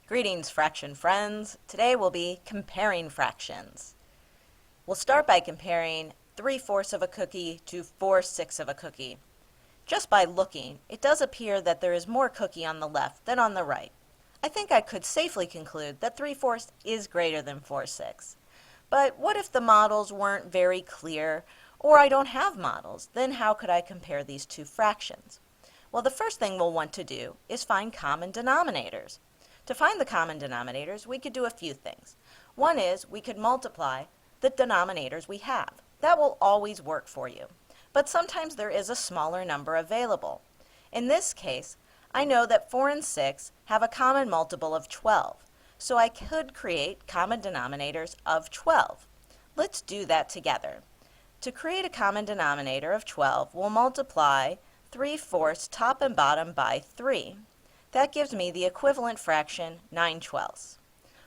Greetings, fraction friends. Today we'll be comparing fractions. We'll start by comparing 3/4 of a cookie to 4/6 of a cookie. Just by looking, it does appear that there is more cookie on the left than on the right. I think I could safely conclude that 3/4 is greater than 4/6. But what if the models weren't very clear, or I don't have models? Then how could I compare these two fractions? Well, the first thing we'll want to do is find common denominators. To find the common denominators, we could do a few things. One is we could multiply the denominators we have. That will always work for you. But sometimes there is a smaller number available. In this case, I know that 4 and 6 have a common multiple of 12. So I could create common denominators of 12. Let's do that together. To create a common denominator of 12, we'll multiply 3/4 top and bottom by 3. That gives me the equivalent fraction 9/12.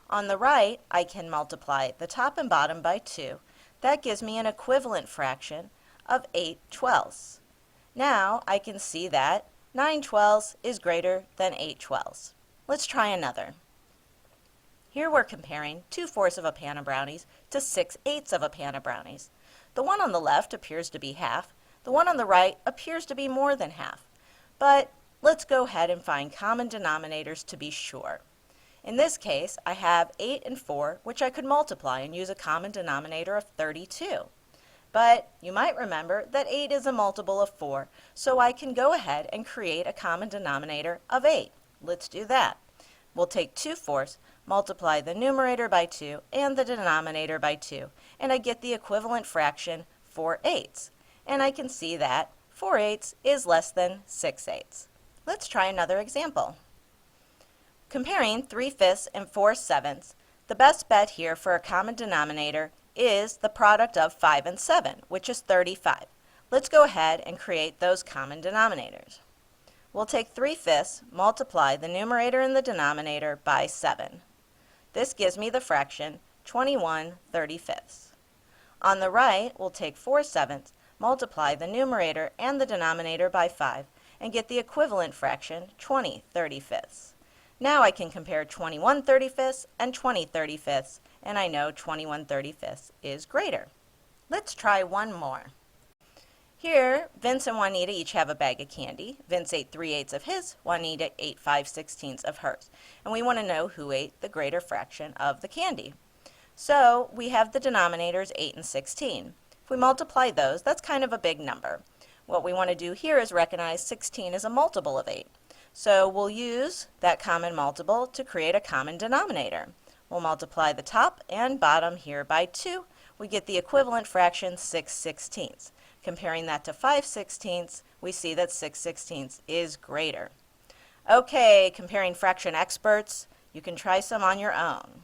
On the right, I can multiply the top and bottom by 2. That gives me an equivalent fraction of 8/12. Now I can see that 9/12 is greater than 8/12. Let's try another. Here we're comparing 2/4 of a pan of brownies to 6/8 of a pan of brownies. The one on the left appears to be half. The one on the right appears to be more than half. But let's go ahead and find common denominators to be sure. In this case, I have 8 and 4, which I could multiply and use a common denominator of 32. But you might remember that 8 is a multiple of 4, so I can go ahead and create a common denominator of 8. Let's do that. We'll take 2/4, multiply the numerator by 2 and the denominator by 2, and I get the equivalent fraction 4/8. And I can see that 4/8 is less than 6/8. Let's try another example. Comparing 3/5 and 4/7, the best bet here for a common denominator is the product of 5 and 7, which is 35. Let's go ahead and create those common denominators. We'll take 3/5, multiply the numerator and the denominator by 7. This gives me the fraction 21/35. On the right, we'll take 4/7, multiply the numerator and the denominator by 5, and get the equivalent fraction 20/35. Now I can compare 21/35 and 20/35, and I know 21/35 is greater. Let's try one more. Here, Vince and Juanita each have a bag of candy. Vince ate 3/8 of his, Juanita ate 5/16 of hers. And we want to know who ate the greater fraction of the candy. So we have the denominators 8 and 16. If we multiply those, that's kind of a big number. What we want to do here is recognize 16 is a multiple of 8. So we'll use that common multiple to create a common denominator. We'll multiply the top and bottom here by 2. We get the equivalent fraction 6/16. Comparing that to 5/16, we see that 6/16 is greater. Okay, comparing fraction experts, you can try some on your own.